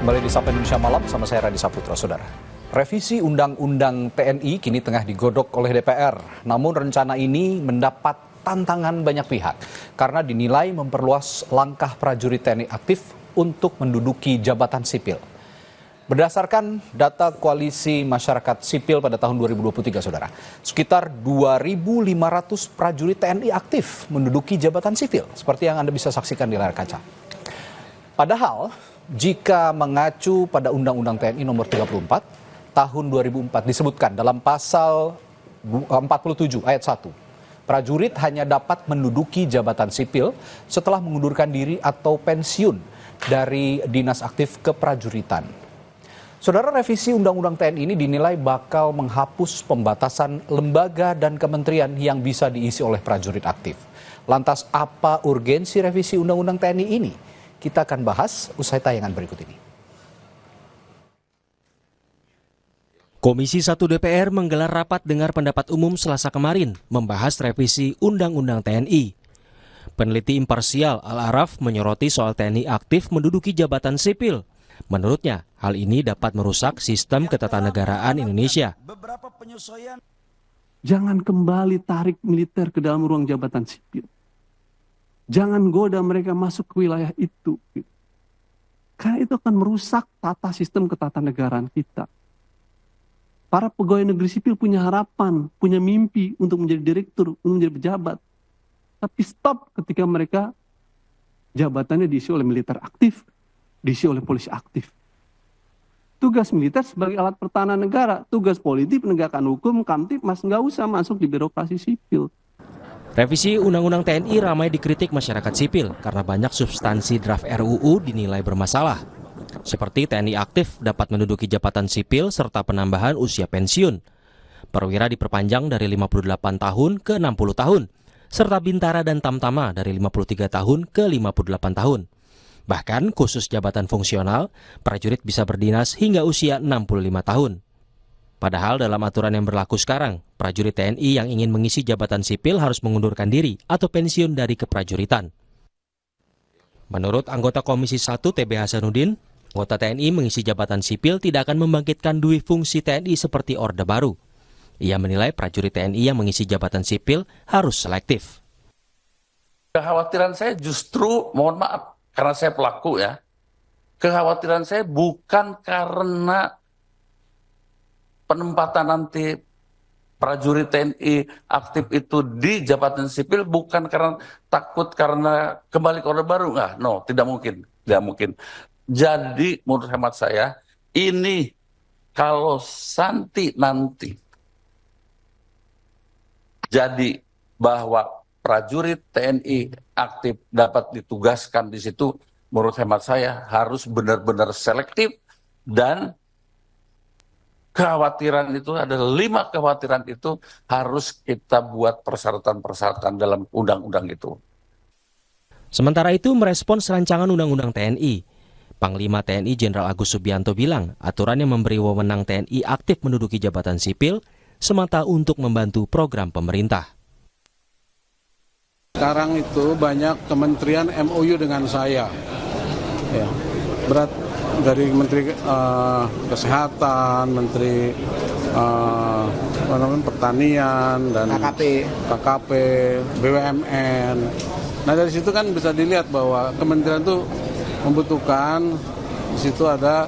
Kembali di Sapa Indonesia Malam sama saya Radi Saputra, Saudara. Revisi Undang-Undang TNI kini tengah digodok oleh DPR. Namun rencana ini mendapat tantangan banyak pihak karena dinilai memperluas langkah prajurit TNI aktif untuk menduduki jabatan sipil. Berdasarkan data Koalisi Masyarakat Sipil pada tahun 2023, Saudara, sekitar 2.500 prajurit TNI aktif menduduki jabatan sipil, seperti yang Anda bisa saksikan di layar kaca. Padahal, jika mengacu pada Undang-Undang TNI nomor 34 tahun 2004 disebutkan dalam pasal 47 ayat 1, prajurit hanya dapat menduduki jabatan sipil setelah mengundurkan diri atau pensiun dari dinas aktif keprajuritan. Saudara, revisi Undang-Undang TNI ini dinilai bakal menghapus pembatasan lembaga dan kementerian yang bisa diisi oleh prajurit aktif. Lantas apa urgensi revisi Undang-Undang TNI ini? Kita akan bahas usai tayangan berikut ini. Komisi 1 DPR menggelar rapat dengar pendapat umum Selasa kemarin membahas revisi Undang-Undang TNI. Peneliti imparsial Al-Araf menyoroti soal TNI aktif menduduki jabatan sipil. Menurutnya, hal ini dapat merusak sistem ketatanegaraan Indonesia. Jangan kembali tarik militer ke dalam ruang jabatan sipil. Jangan goda mereka masuk ke wilayah itu. Karena itu akan merusak tata sistem ketatanegaraan kita. Para pegawai negeri sipil punya harapan, punya mimpi untuk menjadi direktur, untuk menjadi pejabat. Tapi stop ketika mereka jabatannya diisi oleh militer aktif, diisi oleh polisi aktif. Tugas militer sebagai alat pertahanan negara, tugas politik penegakan hukum, Kamtibmas nggak usah masuk di birokrasi sipil. Revisi Undang-Undang TNI ramai dikritik masyarakat sipil karena banyak substansi draft RUU dinilai bermasalah. Seperti TNI aktif dapat menduduki jabatan sipil serta penambahan usia pensiun. Perwira diperpanjang dari 58 tahun ke 60 tahun, serta bintara dan tamtama dari 53 tahun ke 58 tahun. Bahkan khusus jabatan fungsional, prajurit bisa berdinas hingga usia 65 tahun. Padahal dalam aturan yang berlaku sekarang, prajurit TNI yang ingin mengisi jabatan sipil harus mengundurkan diri atau pensiun dari keprajuritan. Menurut anggota Komisi 1 TB Hasanuddin, anggota TNI mengisi jabatan sipil tidak akan membangkitkan dui fungsi TNI seperti Orde Baru. Ia menilai prajurit TNI yang mengisi jabatan sipil harus selektif. Kekhawatiran saya justru, mohon maaf, karena saya pelaku ya, kekhawatiran saya bukan karena penempatan nanti prajurit TNI aktif itu di jabatan sipil, bukan karena takut karena kembali ke Orde Baru. Nggak, no, tidak mungkin. Tidak mungkin. Jadi menurut hemat saya, ini kalau nanti jadi bahwa prajurit TNI aktif dapat ditugaskan di situ, menurut hemat saya harus benar-benar selektif dan kekhawatiran itu ada 5 kekhawatiran itu harus kita buat persyaratan-persyaratan dalam undang-undang itu. Sementara itu merespons rancangan Undang-Undang TNI, Panglima TNI Jenderal Agus Subianto bilang aturan yang memberi wewenang TNI aktif menduduki jabatan sipil semata untuk membantu program pemerintah. Sekarang itu banyak kementerian MOU dengan saya, ya, berat dari Menteri Kesehatan, Menteri Pertanian dan KKP, BUMN. Nah dari situ kan bisa dilihat bahwa kementerian itu membutuhkan, di situ ada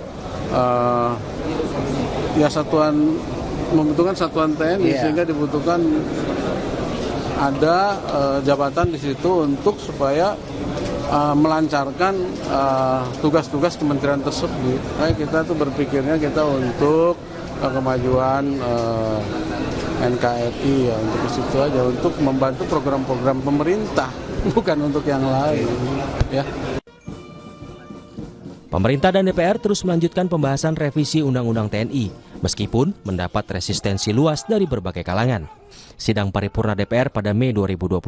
membutuhkan satuan TNI, sehingga dibutuhkan ada jabatan di situ untuk supaya melancarkan tugas-tugas kementerian tersebut. Kita tuh berpikirnya kita untuk kemajuan NKRI ya, untuk ke situ aja, untuk membantu program-program pemerintah, bukan untuk yang lain. Ya. Pemerintah dan DPR terus melanjutkan pembahasan revisi Undang-Undang TNI, meskipun mendapat resistensi luas dari berbagai kalangan. Sidang paripurna DPR pada Mei 2024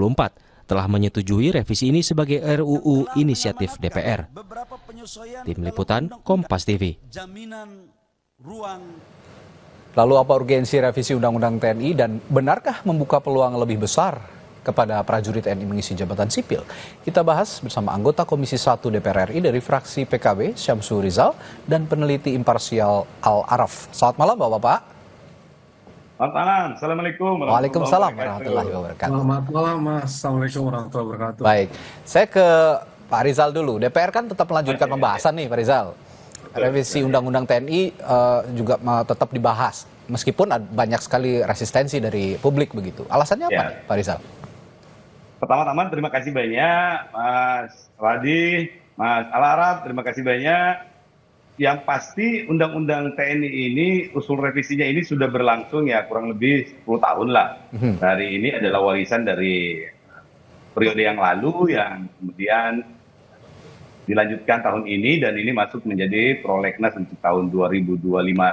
telah menyetujui revisi ini sebagai RUU inisiatif DPR. Tim Liputan Kompas TV. Lalu apa urgensi revisi Undang-Undang TNI dan benarkah membuka peluang lebih besar kepada prajurit TNI mengisi jabatan sipil. Kita bahas bersama anggota Komisi 1 DPR RI dari fraksi PKB, Syamsu Rizal, dan peneliti imparsial Al-Araf. Selamat malam Bapak-Bapak. Selamat malam, Assalamualaikum Waalaikumsalam warahmatullahi wabarakatuh. Selamat malam Mas, Assalamualaikum warahmatullahi wabarakatuh. Baik, saya ke Pak Rizal dulu. DPR kan tetap melanjutkan pembahasan nih Pak Rizal. Revisi Undang-Undang TNI juga tetap dibahas, meskipun banyak sekali resistensi dari publik begitu. Alasannya apa nih, Pak Rizal? Pertama-tama terima kasih banyak Mas Radi, Mas Al-Araf, terima kasih banyak. Yang pasti Undang-Undang TNI ini, usul revisinya ini sudah berlangsung ya kurang lebih 10 tahun lah. Dari ini adalah warisan dari periode yang lalu yang kemudian dilanjutkan tahun ini, dan ini masuk menjadi prolegnas untuk tahun 2025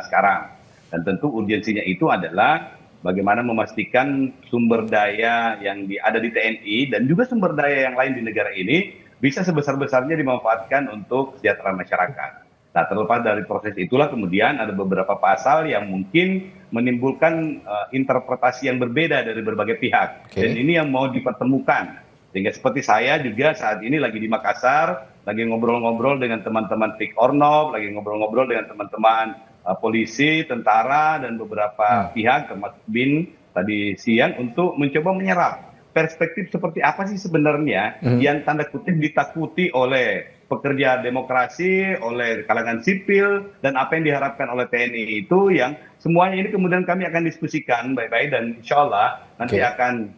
sekarang. Dan tentu urgensinya itu adalah bagaimana memastikan sumber daya yang ada di TNI dan juga sumber daya yang lain di negara ini bisa sebesar-besarnya dimanfaatkan untuk kesejahteraan masyarakat. Nah, terlepas dari proses itulah kemudian ada beberapa pasal yang mungkin menimbulkan interpretasi yang berbeda dari berbagai pihak. Dan ini yang mau dipertemukan. Sehingga seperti saya juga saat ini lagi di Makassar, lagi ngobrol-ngobrol dengan teman-teman Fik Ornob, lagi ngobrol-ngobrol dengan teman-teman polisi, tentara, dan beberapa pihak termasuk BIN tadi siang untuk mencoba menyerap perspektif seperti apa sih sebenarnya yang tanda kutip ditakuti oleh pekerja demokrasi, oleh kalangan sipil, dan apa yang diharapkan oleh TNI itu, yang semuanya ini kemudian kami akan diskusikan baik-baik, dan insya Allah nanti akan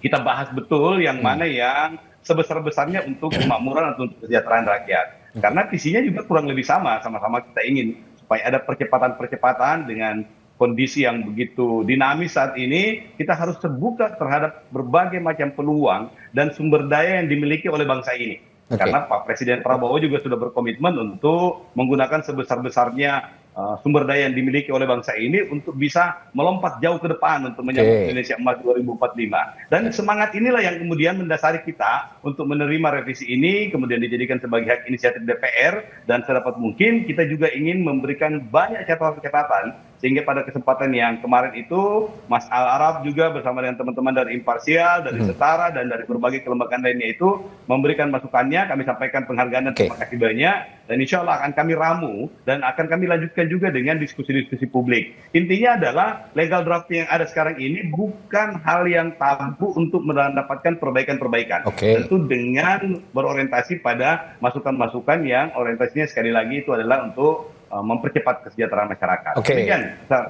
kita bahas betul yang mana yang sebesar-besarnya untuk kemakmuran atau untuk kesejahteraan rakyat. Karena visinya juga kurang lebih sama-sama kita ingin supaya ada percepatan-percepatan dengan kondisi yang begitu dinamis saat ini. Kita harus terbuka terhadap berbagai macam peluang dan sumber daya yang dimiliki oleh bangsa ini. Karena Pak Presiden Prabowo juga sudah berkomitmen untuk menggunakan sebesar-besarnya sumber daya yang dimiliki oleh bangsa ini untuk bisa melompat jauh ke depan untuk menyambut Indonesia Emas 2045. Dan semangat inilah yang kemudian mendasari kita untuk menerima revisi ini, kemudian dijadikan sebagai hak inisiatif DPR, dan sedapat mungkin kita juga ingin memberikan banyak catatan-catatan, sehingga pada kesempatan yang kemarin itu Mas Al-Araf juga bersama dengan teman-teman dari Imparsial, dari Setara, dan dari berbagai kelembagaan lainnya itu memberikan masukannya. Kami sampaikan penghargaan dan terima kasih banyak, dan insya Allah akan kami ramu dan akan kami lanjutkan juga dengan diskusi-diskusi publik. Intinya adalah legal draft yang ada sekarang ini bukan hal yang tabu untuk mendapatkan perbaikan-perbaikan. Tentu dengan berorientasi pada masukan-masukan yang orientasinya sekali lagi itu adalah untuk mempercepat kesejahteraan masyarakat.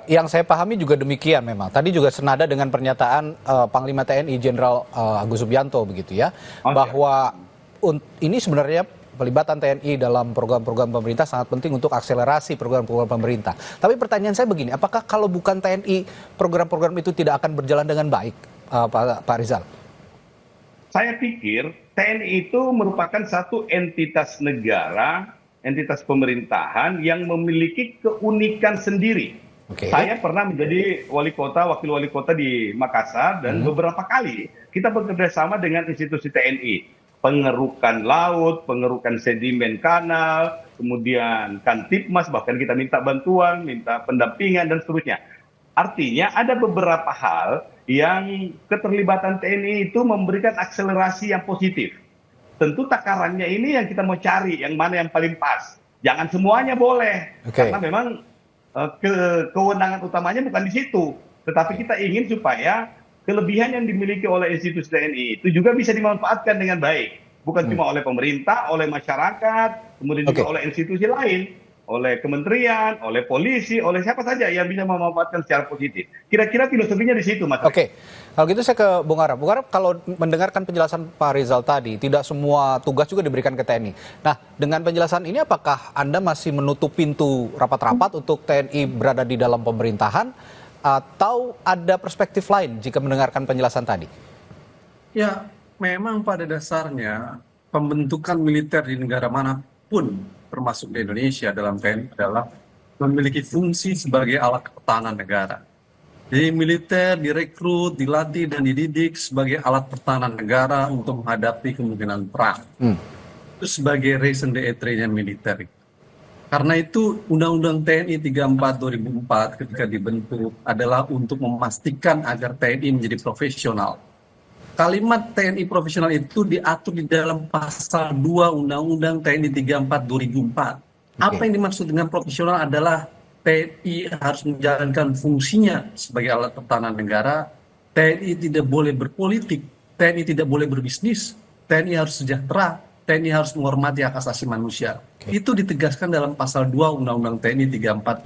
Yang saya pahami juga demikian memang. Tadi juga senada dengan pernyataan Panglima TNI Jenderal Agus Subianto begitu ya, bahwa ini sebenarnya pelibatan TNI dalam program-program pemerintah sangat penting untuk akselerasi program-program pemerintah. Tapi pertanyaan saya begini, apakah kalau bukan TNI program-program itu tidak akan berjalan dengan baik, Pak Rizal? Saya pikir TNI itu merupakan satu entitas negara, entitas pemerintahan yang memiliki keunikan sendiri. Saya pernah menjadi wakil wali kota di Makassar, dan beberapa kali kita bekerja sama dengan institusi TNI. Pengerukan laut, pengerukan sedimen kanal, kemudian Kantipmas, bahkan kita minta bantuan, minta pendampingan, dan seterusnya. Artinya ada beberapa hal yang keterlibatan TNI itu memberikan akselerasi yang positif. Tentu takarannya ini yang kita mau cari, yang mana yang paling pas. Jangan semuanya boleh, karena memang kewenangan utamanya bukan di situ. Tetapi kita ingin supaya kelebihan yang dimiliki oleh institusi TNI itu juga bisa dimanfaatkan dengan baik. Bukan cuma oleh pemerintah, oleh masyarakat, kemudian juga oleh institusi lain, oleh kementerian, oleh polisi, oleh siapa saja yang bisa memanfaatkan secara positif. Kira-kira filosofinya di situ, Mas. Kalau gitu saya ke Bung Araf. Bung Araf, kalau mendengarkan penjelasan Pak Rizal tadi, tidak semua tugas juga diberikan ke TNI. Nah, dengan penjelasan ini apakah Anda masih menutup pintu rapat-rapat untuk TNI berada di dalam pemerintahan, atau ada perspektif lain jika mendengarkan penjelasan tadi? Ya, memang pada dasarnya pembentukan militer di negara manapun, termasuk di Indonesia dalam TNI, adalah memiliki fungsi sebagai alat pertahanan negara. Jadi militer direkrut, dilatih, dan dididik sebagai alat pertahanan negara untuk menghadapi kemungkinan perang. Itu sebagai raison d'être-nya militer. Karena itu Undang-Undang TNI 34 2004 ketika dibentuk adalah untuk memastikan agar TNI menjadi profesional. Kalimat TNI profesional itu diatur di dalam pasal 2 Undang-Undang TNI 34 2004. Apa yang dimaksud dengan profesional adalah TNI harus menjalankan fungsinya sebagai alat pertahanan negara, TNI tidak boleh berpolitik, TNI tidak boleh berbisnis, TNI harus sejahtera, TNI harus menghormati hak asasi manusia. Itu ditegaskan dalam pasal 2 Undang-Undang TNI 34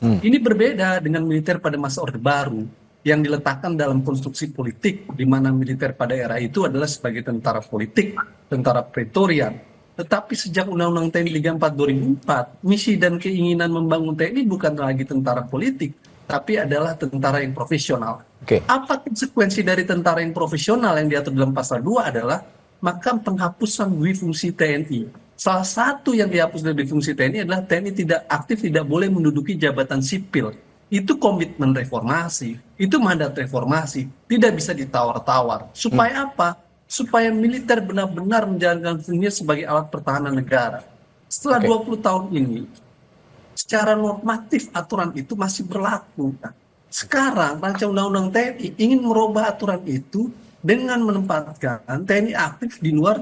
2004. Ini berbeda dengan militer pada masa Orde Baru yang diletakkan dalam konstruksi politik, di mana militer pada era itu adalah sebagai tentara politik, tentara pretorian. Tetapi sejak Undang-Undang TNI 34 2004, misi dan keinginan membangun TNI bukan lagi tentara politik, tapi adalah tentara yang profesional. Apa konsekuensi dari tentara yang profesional yang diatur dalam pasal 2 adalah maka penghapusan dui fungsi TNI. Salah satu yang dihapus dari fungsi TNI adalah TNI tidak aktif, tidak boleh menduduki jabatan sipil. Itu komitmen reformasi, itu mandat reformasi, tidak bisa ditawar-tawar. Supaya apa? Supaya militer benar-benar menjalankan fungsinya sebagai alat pertahanan negara. Setelah 20 tahun ini, secara normatif aturan itu masih berlaku. Nah, sekarang rancangan undang-undang TNI ingin merubah aturan itu dengan menempatkan TNI aktif di luar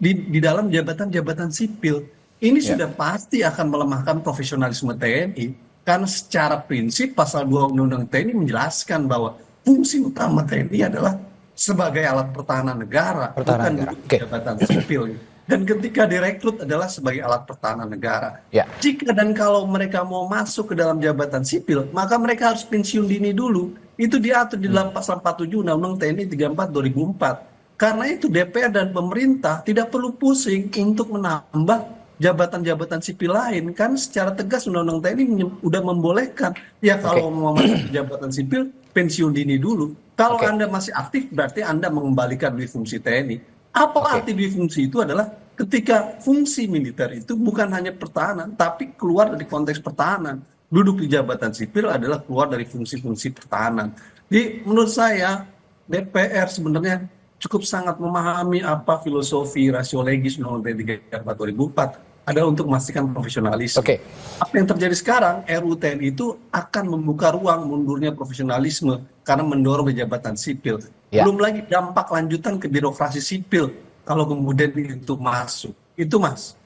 di dalam jabatan-jabatan sipil. Ini sudah pasti akan melemahkan profesionalisme TNI. Karena secara prinsip pasal 2 Undang-Undang TNI menjelaskan bahwa fungsi utama TNI adalah sebagai alat pertahanan negara, bukan jabatan sipil. Dan ketika direkrut adalah sebagai alat pertahanan negara. Jika dan kalau mereka mau masuk ke dalam jabatan sipil, maka mereka harus pensiun dini dulu. Itu diatur di dalam pasal 47 Undang-Undang TNI 34 2004. Karena itu DPR dan pemerintah tidak perlu pusing untuk menambah jabatan-jabatan sipil lain, kan secara tegas Undang-Undang TNI sudah membolehkan. Ya kalau mau masuk jabatan sipil, pensiun dini dulu. Kalau Anda masih aktif, berarti Anda mengembalikan dui fungsi TNI. Apa arti dui fungsi itu adalah ketika fungsi militer itu bukan hanya pertahanan, tapi keluar dari konteks pertahanan. Duduk di jabatan sipil adalah keluar dari fungsi-fungsi pertahanan. Jadi menurut saya, DPR sebenarnya cukup sangat memahami apa filosofi rasiologis Undang-Undang TNI 34 2004 adalah untuk memastikan profesionalisme. Apa yang terjadi sekarang, RUU TNI itu akan membuka ruang mundurnya profesionalisme karena mendorong jabatan sipil. Belum lagi dampak lanjutan ke birokrasi sipil kalau kemudian itu masuk. Itu Mas.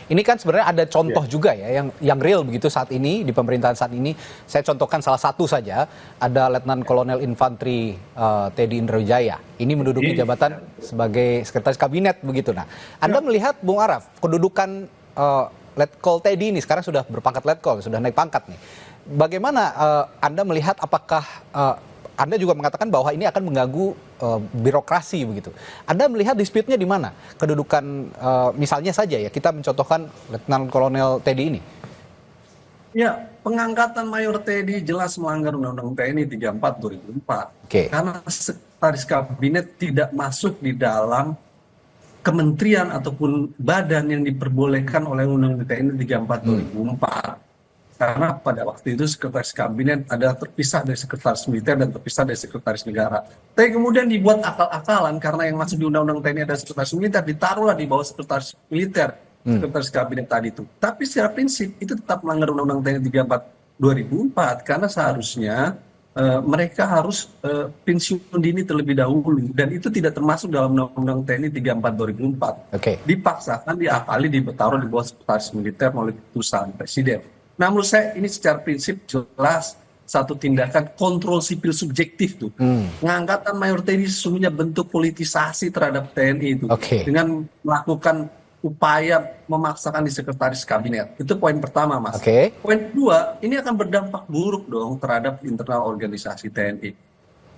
Ini kan sebenarnya ada contoh juga ya yang real begitu saat ini di pemerintahan saat ini. Saya contohkan salah satu saja, ada Letnan Kolonel Infantri Teddy Indrawijaya. Ini menduduki jabatan sebagai sekretaris kabinet begitu. Nah, Anda melihat Bung Araf, kedudukan Letkol Teddy ini sekarang sudah berpangkat Letkol, sudah naik pangkat nih. Bagaimana Anda melihat apakah Anda juga mengatakan bahwa ini akan mengganggu birokrasi begitu. Anda melihat dispute-nya di mana? Kedudukan misalnya saja ya, kita mencontohkan Letnan Kolonel Teddy ini. Ya, pengangkatan Mayor Teddy jelas melanggar Undang-Undang TNI 34 2004. Karena sekretaris kabinet tidak masuk di dalam kementerian ataupun badan yang diperbolehkan oleh Undang-Undang TNI 34 2004. Karena pada waktu itu sekretaris kabinet adalah terpisah dari sekretaris militer dan terpisah dari sekretaris negara. Tapi kemudian dibuat akal-akalan karena yang masuk di Undang-Undang TNI adalah sekretaris militer, ditaruhlah di bawah sekretaris militer, sekretaris kabinet tadi itu. Tapi secara prinsip itu tetap melanggar Undang-Undang TNI 34 2004 karena seharusnya mereka harus pensiun dini terlebih dahulu dan itu tidak termasuk dalam Undang-Undang TNI 34 2004. Dipaksakan, diakali, ditaruh di bawah sekretaris militer melalui keputusan presiden. Nah menurut saya ini secara prinsip jelas satu tindakan kontrol sipil subjektif tuh. Pengangkatan Mayor Teddy sesungguhnya bentuk politisasi terhadap TNI itu. Dengan melakukan upaya memaksakan di sekretaris kabinet. Itu poin pertama Mas. Poin kedua, ini akan berdampak buruk dong terhadap internal organisasi TNI.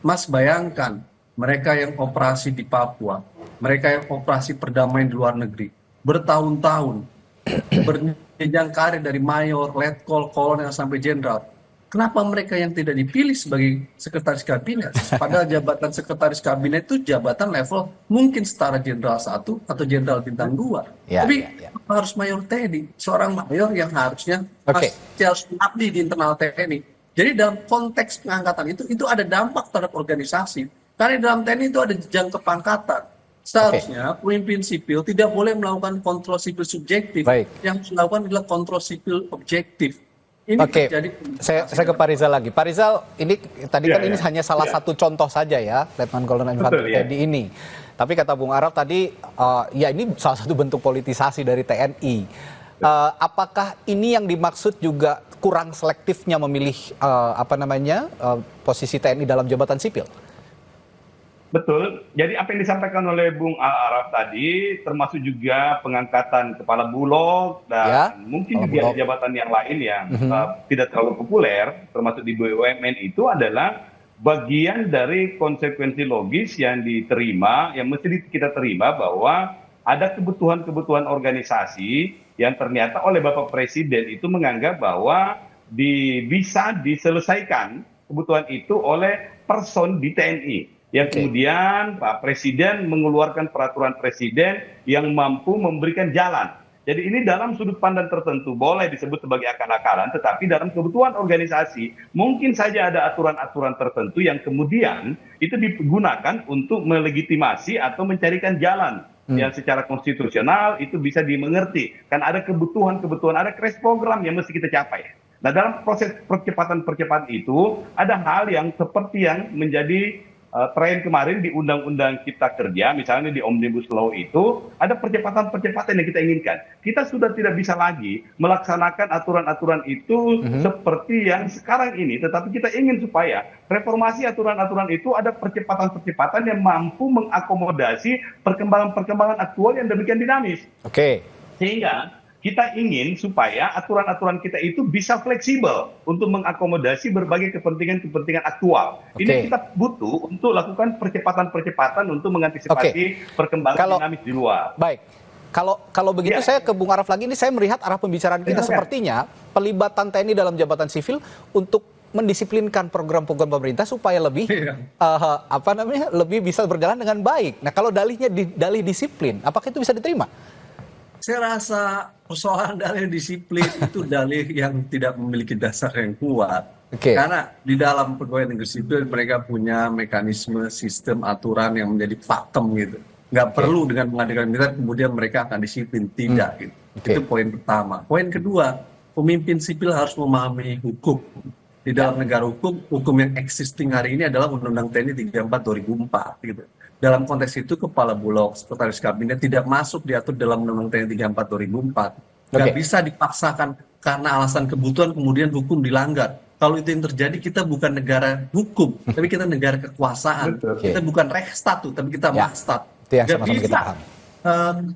Mas bayangkan mereka yang operasi di Papua, mereka yang operasi perdamaian di luar negeri, bertahun-tahun, berjenjang karir dari mayor, letkol, kolonel sampai jenderal. Kenapa mereka yang tidak dipilih sebagai sekretaris kabinet? Padahal jabatan sekretaris kabinet itu jabatan level mungkin setara jenderal 1 atau jenderal bintang 2. Tapi harus Mayor Teddy, seorang mayor yang harusnya masih harus mengabdi di internal TNI. Jadi dalam konteks pengangkatan itu ada dampak terhadap organisasi. Karena dalam TNI itu ada jenjang kepangkatan. Seharusnya pemimpin sipil tidak boleh melakukan kontrol sipil subjektif. Yang harus dilakukan adalah kontrol sipil objektif. Ini Oke, terjadi saya ke Pak Rizal lagi. Pak Rizal, ini tadi Iya, kan ini iya. hanya salah satu contoh saja ya, Letnan Kolonel Infanteri Betul, ya. TNI ini. Tapi kata Bung Araf tadi, ya ini salah satu bentuk politisasi dari TNI. Apakah ini yang dimaksud juga kurang selektifnya memilih posisi TNI dalam jabatan sipil? Betul. Jadi apa yang disampaikan oleh Bung Araf tadi, termasuk juga pengangkatan kepala Bulog dan Ya, mungkin kepala juga Bulog. jabatan yang lain yang tidak terlalu populer, termasuk di BUMN itu adalah bagian dari konsekuensi logis yang diterima, yang mesti kita terima bahwa ada kebutuhan-kebutuhan organisasi yang ternyata oleh Bapak Presiden itu menganggap bahwa bisa diselesaikan kebutuhan itu oleh person di TNI. Yang kemudian Pak Presiden mengeluarkan peraturan Presiden yang mampu memberikan jalan. Jadi ini dalam sudut pandang tertentu boleh disebut sebagai akal-akalan, tetapi dalam kebutuhan organisasi mungkin saja ada aturan-aturan tertentu yang kemudian itu digunakan untuk melegitimasi atau mencarikan jalan yang secara konstitusional itu bisa dimengerti. Kan ada kebutuhan-kebutuhan, ada crash program yang mesti kita capai. Nah dalam proses percepatan-percepatan itu ada hal yang seperti yang menjadi tren kemarin di Undang-Undang Cipta Kerja, misalnya di Omnibus Law itu, ada percepatan-percepatan yang kita inginkan. Kita sudah tidak bisa lagi melaksanakan aturan-aturan itu seperti yang sekarang ini, tetapi kita ingin supaya reformasi aturan-aturan itu ada percepatan-percepatan yang mampu mengakomodasi perkembangan-perkembangan aktual yang demikian dinamis. Oke. Sehingga kita ingin supaya aturan-aturan kita itu bisa fleksibel untuk mengakomodasi berbagai kepentingan-kepentingan aktual. Ini kita butuh untuk lakukan percepatan-percepatan untuk mengantisipasi perkembangan dinamis di luar. Baik. Kalau begitu saya ke Bung Araf lagi, ini saya melihat arah pembicaraan kita sepertinya pelibatan TNI dalam jabatan sipil untuk mendisiplinkan program-program pemerintah supaya lebih lebih bisa berjalan dengan baik. Nah, kalau dalihnya dalih disiplin, apakah itu bisa diterima? Saya rasa persoalan dalih disiplin itu dalih yang tidak memiliki dasar yang kuat. Karena di dalam pegawai negeri sipil mereka punya mekanisme sistem aturan yang menjadi pakem gitu. Nggak perlu dengan mengadakan militer kemudian mereka akan disiplin, tidak gitu. Itu poin pertama. Poin kedua, pemimpin sipil harus memahami hukum. Di dalam negara hukum yang existing hari ini adalah Undang-Undang TNI 34 2004 gitu. Dalam konteks itu kepala Bulog, sekretaris kabinet tidak masuk diatur dalam Undang-Undang TNI 34 2004. Nggak bisa dipaksakan karena alasan kebutuhan kemudian hukum dilanggar. Kalau itu yang terjadi, kita bukan negara hukum, tapi kita negara kekuasaan. Kita bukan Reichsstaat, tapi kita Machtstaat. Nggak bisa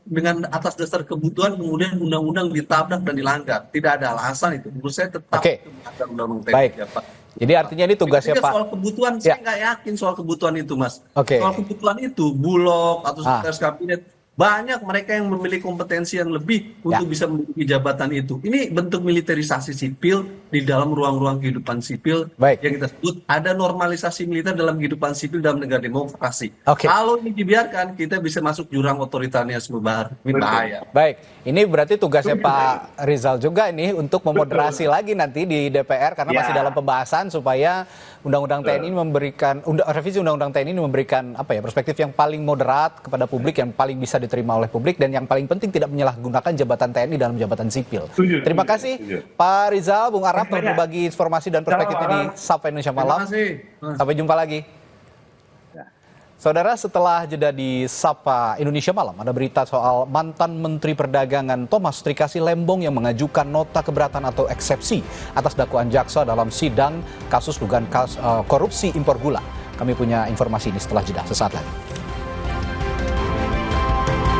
dengan atas dasar kebutuhan kemudian undang-undang ditabrak dan dilanggar. Tidak ada alasan itu. Menurut saya tetap melanggar Undang-Undang TNI 34. Jadi artinya ini tugasnya Pak. Soal kebutuhan, saya nggak yakin soal kebutuhan itu, Mas. Soal kebutuhan itu, Bulog atau sekretaris kabinet, banyak mereka yang memiliki kompetensi yang lebih untuk bisa memiliki jabatan itu. Ini bentuk militerisasi sipil di dalam ruang-ruang kehidupan sipil yang kita sebut ada normalisasi militer dalam kehidupan sipil dalam negara demokrasi. Kalau ini dibiarkan, kita bisa masuk jurang otoritarianisme baru. Ini bahaya. Baik, ini berarti tugasnya Pak Rizal juga ini untuk memoderasi lagi nanti di DPR karena masih dalam pembahasan supaya Undang-Undang TNI memberikan revisi Undang-Undang TNI ini memberikan perspektif yang paling moderat kepada publik, yang paling bisa diterima oleh publik, dan yang paling penting tidak menyalahgunakan jabatan TNI dalam jabatan sipil. Terima kasih Pak Rizal, Bung Araf telah berbagi informasi dan perspektifnya di Sapa Indonesia Malam. Sampai jumpa lagi. Saudara, setelah jeda di Sapa Indonesia Malam, ada berita soal mantan Menteri Perdagangan Thomas Trikasi Lembong yang mengajukan nota keberatan atau eksepsi atas dakwaan jaksa dalam sidang kasus dugaan korupsi impor gula. Kami punya informasi ini setelah jeda sesaat lagi.